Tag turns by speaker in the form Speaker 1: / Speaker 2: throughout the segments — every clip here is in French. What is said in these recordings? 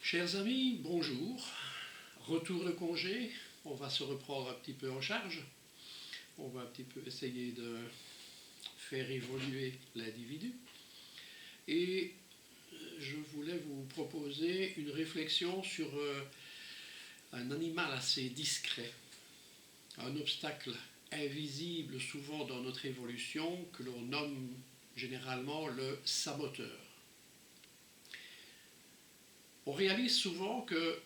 Speaker 1: Chers amis, bonjour. Retour de congé, on va se reprendre un petit peu en charge. On va un petit peu essayer de faire évoluer l'individu. Et je voulais vous proposer une réflexion sur un animal assez discret, un obstacle invisible souvent dans notre évolution que l'on nomme généralement le saboteur. On réalise souvent que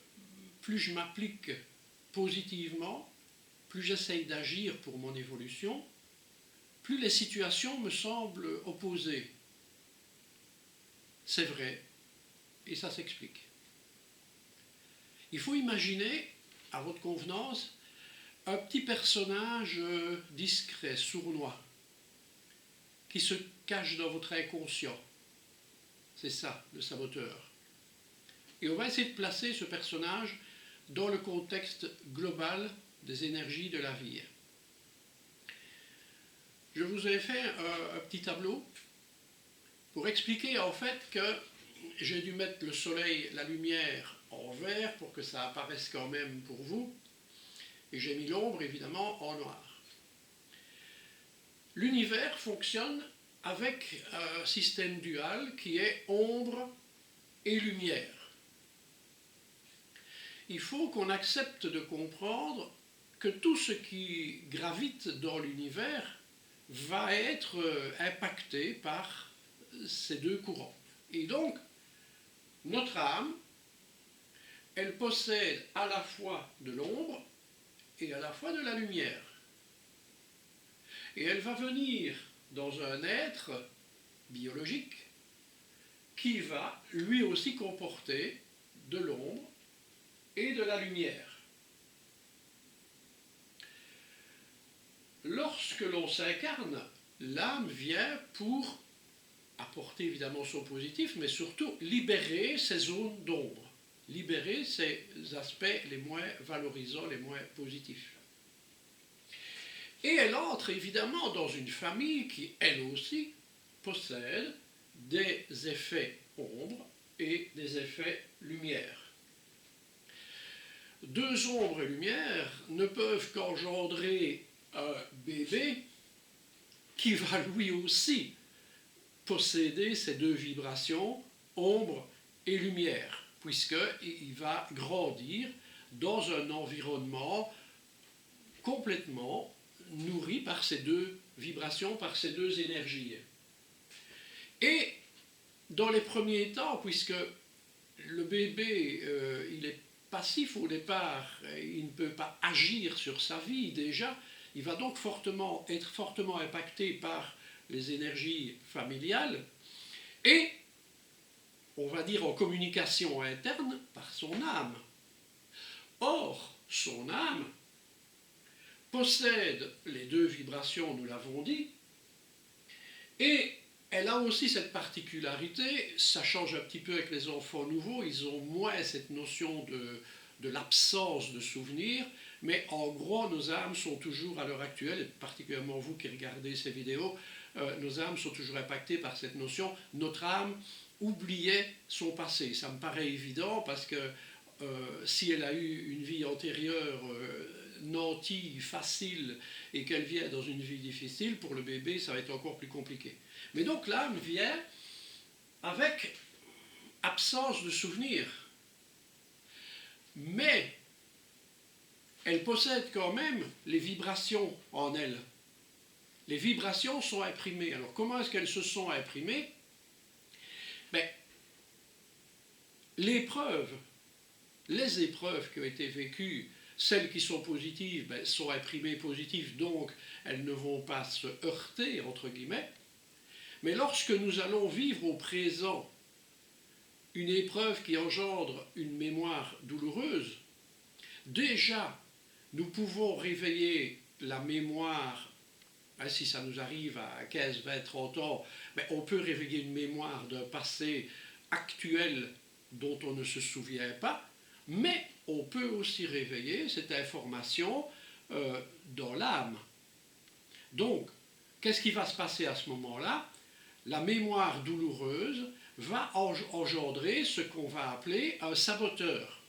Speaker 1: plus je m'applique positivement, plus j'essaye d'agir pour mon évolution, plus les situations me semblent opposées. C'est vrai, et ça s'explique. Il faut imaginer, à votre convenance, un petit personnage discret, sournois, qui se cache dans votre inconscient. C'est ça, le saboteur. Et on va essayer de placer ce personnage dans le contexte global des énergies de la vie. Je vous ai fait un petit tableau pour expliquer en fait que j'ai dû mettre le soleil, la lumière en vert pour que ça apparaisse quand même pour vous, et j'ai mis l'ombre évidemment en noir. L'univers fonctionne avec un système dual qui est ombre et lumière. Il faut qu'on accepte de comprendre que tout ce qui gravite dans l'univers va être impacté par ces deux courants. Et donc, notre âme, elle possède à la fois de l'ombre et à la fois de la lumière. Et elle va venir dans un être biologique qui va lui aussi comporter de l'ombre et de la lumière. Lorsque l'on s'incarne, l'âme vient pour apporter évidemment son positif, mais surtout libérer ces zones d'ombre, libérer ces aspects les moins valorisants, les moins positifs. Et elle entre évidemment dans une famille qui, elle aussi, possède des effets ombre et des effets lumière. Deux ombres et lumière ne peuvent qu'engendrer un bébé qui va lui aussi posséder ces deux vibrations, ombre et lumière, puisqu'il va grandir dans un environnement complètement nourri par ces deux vibrations, par ces deux énergies. Et dans les premiers temps, puisque le bébé, il est passif au départ, il ne peut pas agir sur sa vie déjà, il va donc être fortement impacté par les énergies familiales et, on va dire en communication interne, par son âme. Or, son âme possède les deux vibrations, nous l'avons dit, et elle a aussi cette particularité, ça change un petit peu avec les enfants nouveaux, ils ont moins cette notion de l'absence de souvenirs, mais en gros, nos âmes sont toujours, à l'heure actuelle, et particulièrement vous qui regardez ces vidéos, nos âmes sont toujours impactées par cette notion. Notre âme oubliait son passé. Ça me paraît évident parce que si elle a eu une vie antérieure nantie, facile, et qu'elle vient dans une vie difficile, pour le bébé, ça va être encore plus compliqué. Mais donc l'âme vient avec absence de souvenir. Mais elle possède quand même les vibrations en elle. Les vibrations sont imprimées. Alors comment est-ce qu'elles se sont imprimées? Les épreuves qui ont été vécues, celles qui sont positives, sont imprimées positives, donc elles ne vont pas se heurter, entre guillemets. Mais lorsque nous allons vivre au présent une épreuve qui engendre une mémoire douloureuse, déjà, nous pouvons réveiller la mémoire, si ça nous arrive à 15, 20, 30 ans, on peut réveiller une mémoire d'un passé actuel dont on ne se souvient pas, mais on peut aussi réveiller cette information dans l'âme. Donc, qu'est-ce qui va se passer à ce moment-là? La mémoire douloureuse va engendrer ce qu'on va appeler un saboteur.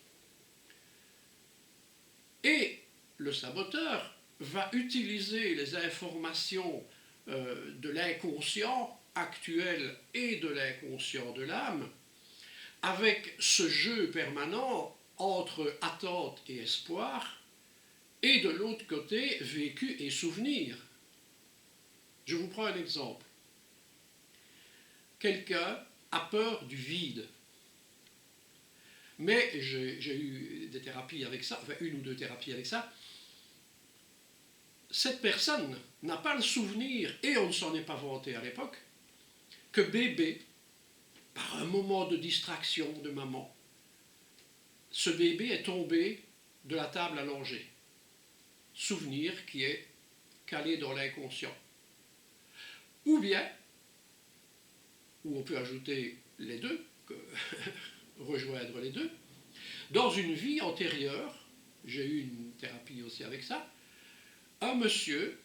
Speaker 1: Et le saboteur va utiliser les informations de l'inconscient actuel et de l'inconscient de l'âme avec ce jeu permanent entre attente et espoir et de l'autre côté vécu et souvenir. Je vous prends un exemple. Quelqu'un a peur du vide. Mais j'ai eu des thérapies avec ça, enfin une ou deux thérapies avec ça. Cette personne n'a pas le souvenir, et on ne s'en est pas vanté à l'époque, que bébé, par un moment de distraction de maman, ce bébé est tombé de la table allongée. Souvenir qui est calé dans l'inconscient. Ou bien, ou on peut ajouter les deux, rejoindre les deux, dans une vie antérieure, j'ai eu une thérapie aussi avec ça, un monsieur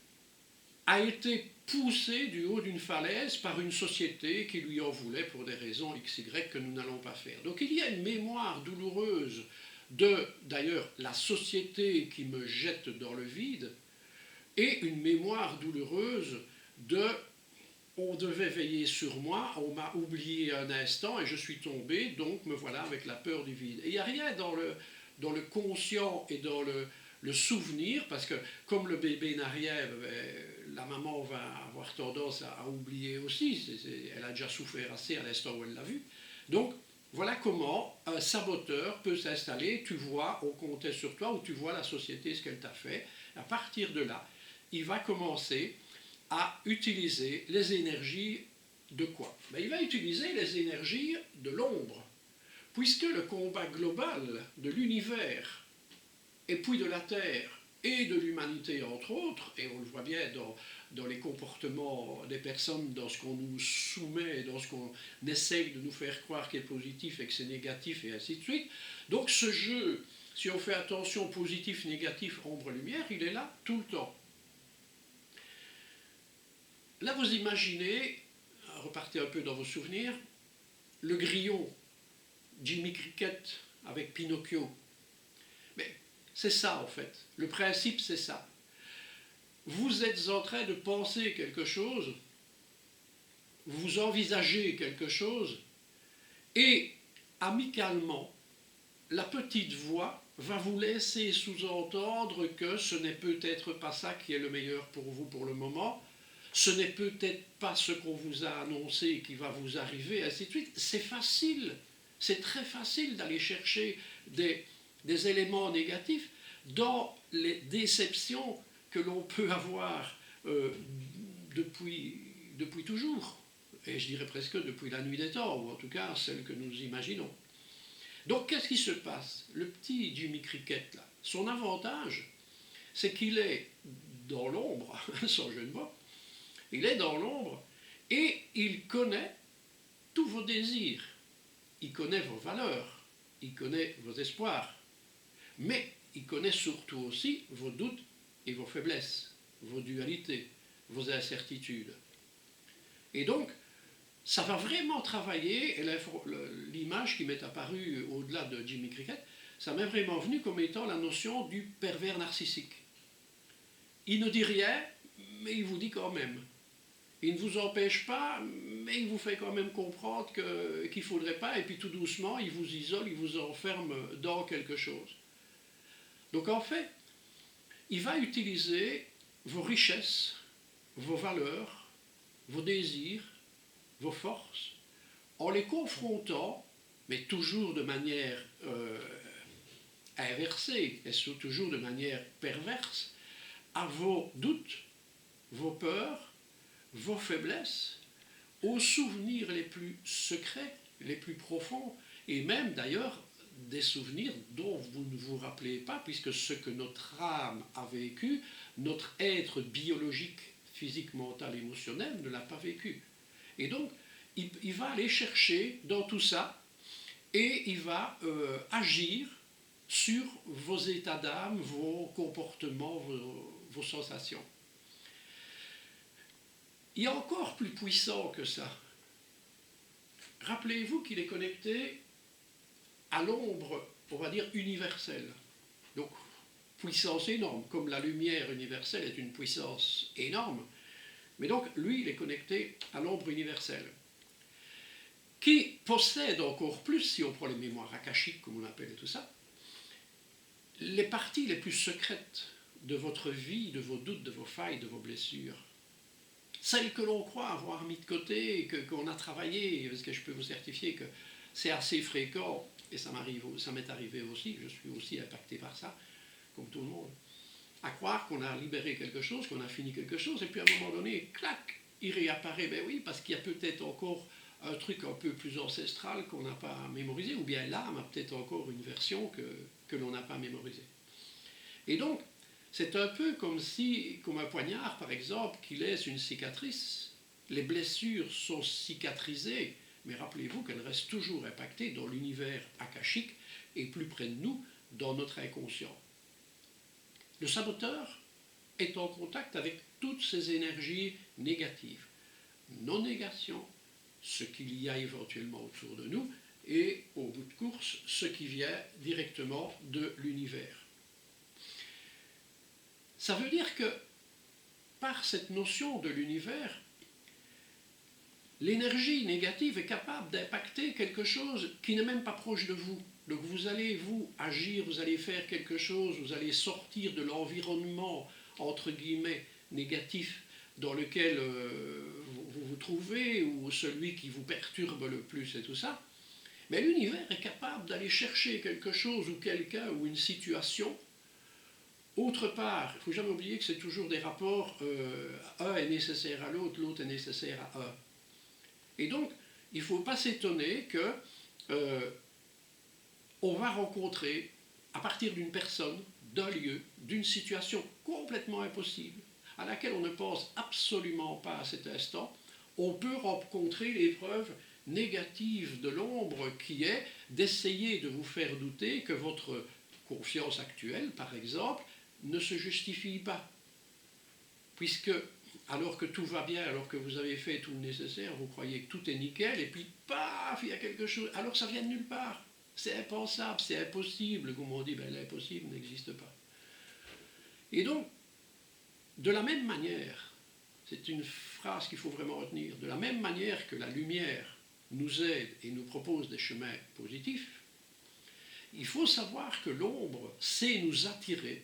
Speaker 1: a été poussé du haut d'une falaise par une société qui lui en voulait pour des raisons XY que nous n'allons pas faire. Donc il y a une mémoire douloureuse de, d'ailleurs, la société qui me jette dans le vide, et une mémoire douloureuse de on devait veiller sur moi, on m'a oublié un instant et je suis tombé, donc me voilà avec la peur du vide. Et il n'y a rien dans le conscient et dans le souvenir, parce que comme le bébé n'a rien, la maman va avoir tendance à oublier aussi, elle a déjà souffert assez à l'instant où elle l'a vu. Donc voilà comment un saboteur peut s'installer, tu vois, on comptait sur toi, ou tu vois la société, ce qu'elle t'a fait. À partir de là, il va commencer à utiliser les énergies de quoi? Il va utiliser les énergies de l'ombre, puisque le combat global de l'univers, et puis de la Terre, et de l'humanité entre autres, et on le voit bien dans les comportements des personnes, dans ce qu'on nous soumet, dans ce qu'on essaye de nous faire croire qui est positif et que c'est négatif, et ainsi de suite. Donc ce jeu, si on fait attention, positif, négatif, ombre, lumière, il est là tout le temps. Là, vous imaginez, repartez un peu dans vos souvenirs, le grillon, Jimmy Cricket avec Pinocchio. Mais c'est ça, en fait. Le principe, c'est ça. Vous êtes en train de penser quelque chose, vous envisagez quelque chose, et amicalement, la petite voix va vous laisser sous-entendre que ce n'est peut-être pas ça qui est le meilleur pour vous pour le moment, ce n'est peut-être pas ce qu'on vous a annoncé qui va vous arriver, ainsi de suite. C'est facile, c'est très facile d'aller chercher des éléments négatifs dans les déceptions que l'on peut avoir depuis toujours, et je dirais presque depuis la nuit des temps, ou en tout cas celle que nous imaginons. Donc qu'est-ce qui se passe? Le petit Jimmy Cricket, là, son avantage, c'est qu'il est dans l'ombre, sans jeu de mots, il est dans l'ombre et il connaît tous vos désirs, il connaît vos valeurs, il connaît vos espoirs, mais il connaît surtout aussi vos doutes et vos faiblesses, vos dualités, vos incertitudes. Et donc, ça va vraiment travailler, et l'image qui m'est apparue au-delà de Jimmy Cricket, ça m'est vraiment venu comme étant la notion du pervers narcissique. Il ne dit rien, mais il vous dit quand même. Il ne vous empêche pas, mais il vous fait quand même comprendre qu'il ne faudrait pas, et puis tout doucement, il vous isole, il vous enferme dans quelque chose. Donc en fait, il va utiliser vos richesses, vos valeurs, vos désirs, vos forces, en les confrontant, mais toujours de manière inversée, et toujours de manière perverse, à vos doutes, vos peurs, vos faiblesses, aux souvenirs les plus secrets, les plus profonds, et même d'ailleurs des souvenirs dont vous ne vous rappelez pas, puisque ce que notre âme a vécu, notre être biologique, physique, mental, émotionnel ne l'a pas vécu. Et donc, il va aller chercher dans tout ça, et il va agir sur vos états d'âme, vos comportements, vos sensations. Il y a encore plus puissant que ça. rappelez-vous qu'il est connecté à l'ombre, on va dire, universelle. Donc, puissance énorme, comme la lumière universelle est une puissance énorme. Mais donc, lui, il est connecté à l'ombre universelle, qui possède encore plus, si on prend les mémoires akashiques, comme on appelle et tout ça, les parties les plus secrètes de votre vie, de vos doutes, de vos failles, de vos blessures. Celles que l'on croit avoir mis de côté, qu'on a travaillé, parce que je peux vous certifier que c'est assez fréquent, et ça m'est arrivé aussi, je suis aussi impacté par ça, comme tout le monde, à croire qu'on a libéré quelque chose, qu'on a fini quelque chose, et puis à un moment donné, clac, il réapparaît. Ben oui, parce qu'il y a peut-être encore un truc un peu plus ancestral qu'on n'a pas mémorisé, ou bien l'âme a peut-être encore une version que l'on n'a pas mémorisée. Et donc, c'est un peu comme un poignard, par exemple, qui laisse une cicatrice. Les blessures sont cicatrisées, mais rappelez-vous qu'elles restent toujours impactées dans l'univers akashique et plus près de nous, dans notre inconscient. Le saboteur est en contact avec toutes ces énergies négatives. Non-négation, ce qu'il y a éventuellement autour de nous, et au bout de course, ce qui vient directement de l'univers. Ça veut dire que, par cette notion de l'univers, l'énergie négative est capable d'impacter quelque chose qui n'est même pas proche de vous. Donc vous allez, vous, agir, vous allez faire quelque chose, vous allez sortir de l'environnement, entre guillemets, négatif dans lequel vous vous trouvez, ou celui qui vous perturbe le plus et tout ça. Mais l'univers est capable d'aller chercher quelque chose ou quelqu'un ou une situation autre part. Il ne faut jamais oublier que c'est toujours des rapports, un est nécessaire à l'autre, l'autre est nécessaire à un. Et donc, il ne faut pas s'étonner que on va rencontrer, à partir d'une personne, d'un lieu, d'une situation complètement impossible, à laquelle on ne pense absolument pas à cet instant, on peut rencontrer l'épreuve négative de l'ombre qui est d'essayer de vous faire douter que votre confiance actuelle, par exemple, ne se justifie pas. Puisque, alors que tout va bien, alors que vous avez fait tout le nécessaire, vous croyez que tout est nickel, et puis, paf, il y a quelque chose, alors ça vient de nulle part. C'est impensable, c'est impossible. Comme on dit, ben, l'impossible n'existe pas. Et donc, de la même manière, c'est une phrase qu'il faut vraiment retenir, de la même manière que la lumière nous aide et nous propose des chemins positifs, il faut savoir que l'ombre sait nous attirer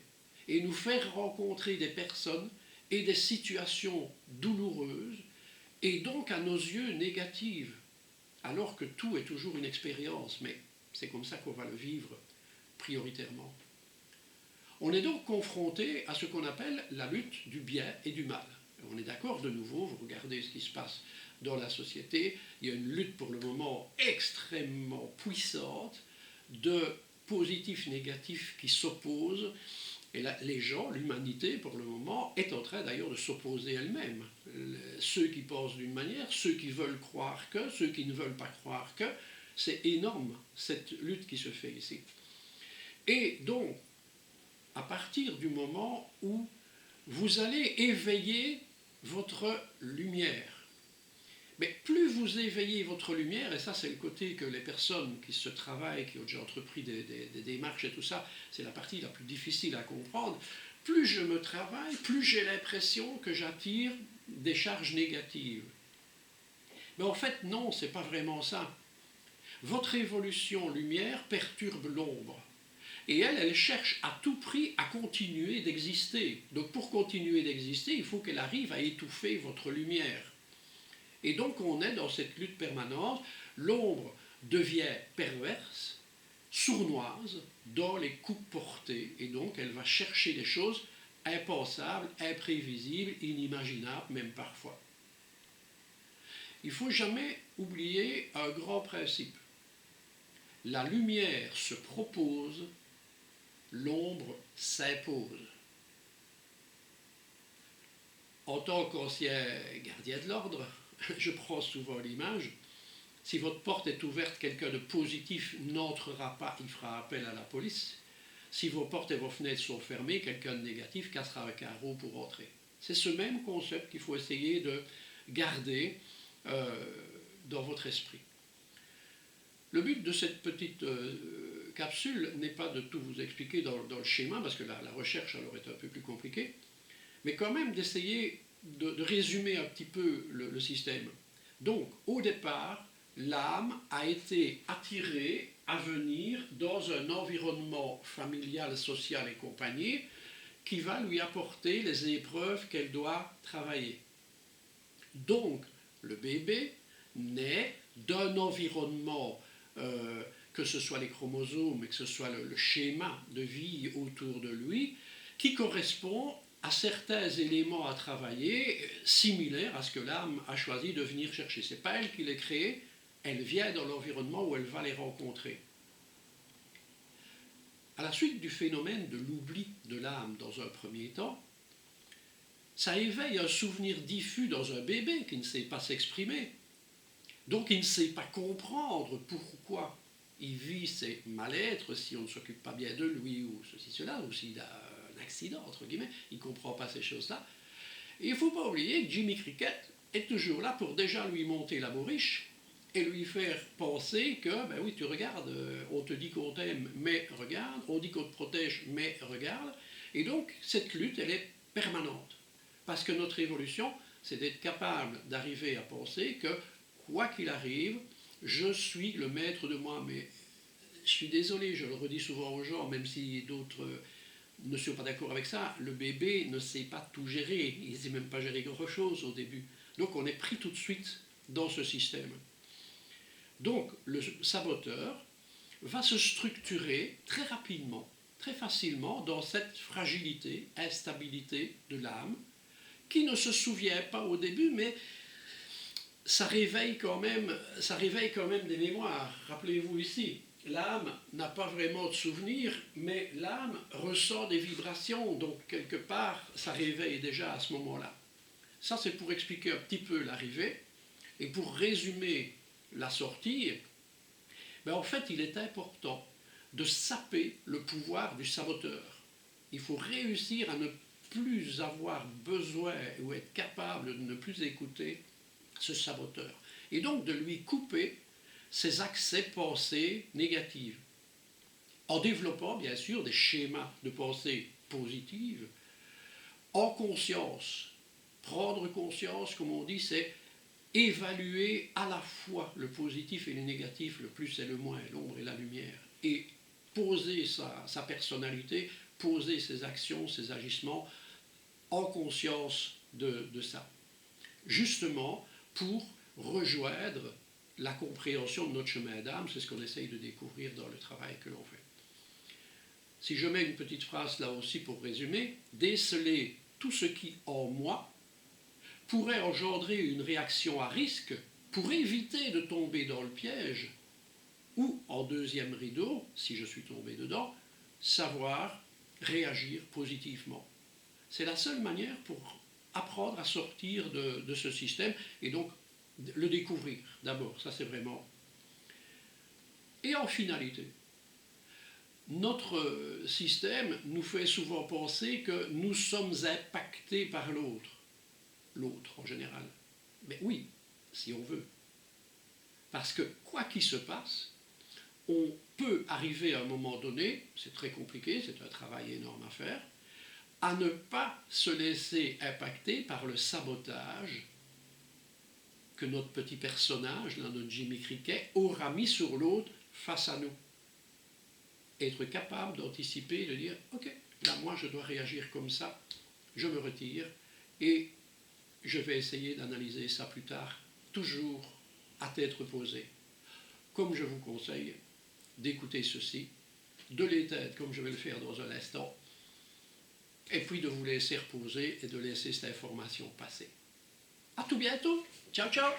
Speaker 1: et nous faire rencontrer des personnes et des situations douloureuses et donc à nos yeux négatives, alors que tout est toujours une expérience, mais c'est comme ça qu'on va le vivre prioritairement. On est donc confronté à ce qu'on appelle la lutte du bien et du mal. On est d'accord, de nouveau, vous regardez ce qui se passe dans la société, il y a une lutte pour le moment extrêmement puissante de positifs négatifs qui s'opposent. Et là, les gens, l'humanité, pour le moment, est en train d'ailleurs de s'opposer elle-même. Ceux qui pensent d'une manière, ceux qui veulent croire que, ceux qui ne veulent pas croire que, c'est énorme, cette lutte qui se fait ici. Et donc, à partir du moment où vous allez éveiller votre lumière, mais plus vous éveillez votre lumière, et ça c'est le côté que les personnes qui se travaillent, qui ont déjà entrepris des démarches et tout ça, c'est la partie la plus difficile à comprendre, plus je me travaille, plus j'ai l'impression que j'attire des charges négatives. Mais en fait non, c'est pas vraiment ça. Votre évolution lumière perturbe l'ombre. Et elle cherche à tout prix à continuer d'exister. Donc pour continuer d'exister, il faut qu'elle arrive à étouffer votre lumière. Et donc on est dans cette lutte permanente. L'ombre devient perverse, sournoise, dans les coups portés. Et donc elle va chercher des choses impensables, imprévisibles, inimaginables, même parfois. Il ne faut jamais oublier un grand principe. La lumière se propose, l'ombre s'impose. En tant qu'ancien gardien de l'ordre, je prends souvent l'image, si votre porte est ouverte, quelqu'un de positif n'entrera pas, il fera appel à la police. Si vos portes et vos fenêtres sont fermées, quelqu'un de négatif cassera un carreau pour entrer. C'est ce même concept qu'il faut essayer de garder dans votre esprit. Le but de cette petite capsule n'est pas de tout vous expliquer dans le schéma, parce que la recherche alors est un peu plus compliquée, mais quand même d'essayer de résumer un petit peu le système. Donc, au départ, l'âme a été attirée à venir dans un environnement familial, social et compagnie qui va lui apporter les épreuves qu'elle doit travailler. Donc, le bébé naît d'un environnement, que ce soit les chromosomes et que ce soit le schéma de vie autour de lui, qui correspond à certains éléments à travailler similaires à ce que l'âme a choisi de venir chercher. Ce n'est pas elle qui les crée, elle vient dans l'environnement où elle va les rencontrer. À la suite du phénomène de l'oubli de l'âme dans un premier temps, ça éveille un souvenir diffus dans un bébé qui ne sait pas s'exprimer. Donc il ne sait pas comprendre pourquoi il vit ses mal-être si on ne s'occupe pas bien de lui ou ceci, cela, ou s'il a un accident, entre guillemets, il ne comprend pas ces choses-là. Et il ne faut pas oublier que Jimmy Cricket est toujours là pour déjà lui monter la bourriche et lui faire penser que, ben oui, tu regardes, on te dit qu'on t'aime, mais regarde, on dit qu'on te protège, mais regarde. Et donc, cette lutte, elle est permanente. Parce que notre évolution, c'est d'être capable d'arriver à penser que, quoi qu'il arrive, je suis le maître de moi. Mais je suis désolé, je le redis souvent aux gens, même si d'autres ne sont pas d'accord avec ça, le bébé ne sait pas tout gérer, il ne sait même pas gérer grand-chose au début. Donc on est pris tout de suite dans ce système. Donc le saboteur va se structurer très rapidement, très facilement dans cette fragilité, instabilité de l'âme, qui ne se souvient pas au début, mais ça réveille quand même des mémoires. Rappelez-vous ici, l'âme n'a pas vraiment de souvenirs, mais l'âme ressent des vibrations, donc quelque part, ça réveille déjà à ce moment-là. Ça, c'est pour expliquer un petit peu l'arrivée, et pour résumer la sortie, ben en fait, il est important de saper le pouvoir du saboteur. Il faut réussir à ne plus avoir besoin ou être capable de ne plus écouter ce saboteur. Et donc de lui couper ses accès pensées négatives. En développant bien sûr des schémas de pensée positives, en conscience. Prendre conscience, comme on dit, c'est évaluer à la fois le positif et le négatif, le plus et le moins, l'ombre et la lumière, et poser sa personnalité, poser ses actions, ses agissements en conscience de ça. Justement, pour rejoindre la compréhension de notre chemin d'âme, c'est ce qu'on essaye de découvrir dans le travail que l'on fait. Si je mets une petite phrase là aussi pour résumer, déceler tout ce qui, en moi, pourrait engendrer une réaction à risque pour éviter de tomber dans le piège, ou en deuxième rideau, si je suis tombé dedans, savoir réagir positivement. C'est la seule manière pour apprendre à sortir de ce système et donc le découvrir d'abord, ça c'est vraiment. Et en finalité, notre système nous fait souvent penser que nous sommes impactés par l'autre en général. Mais oui, si on veut. Parce que quoi qu'il se passe, on peut arriver à un moment donné, c'est très compliqué, c'est un travail énorme à faire, à ne pas se laisser impacter par le sabotage que notre petit personnage, là, notre Jimmy Cricket, aura mis sur l'autre face à nous. Être capable d'anticiper, de dire, ok, là moi je dois réagir comme ça, je me retire et je vais essayer d'analyser ça plus tard, toujours à tête reposée. Comme je vous conseille d'écouter ceci, de l'éteindre comme je vais le faire dans un instant, et puis de vous laisser reposer et de laisser cette information passer. À tout bientôt. Ciao, ciao.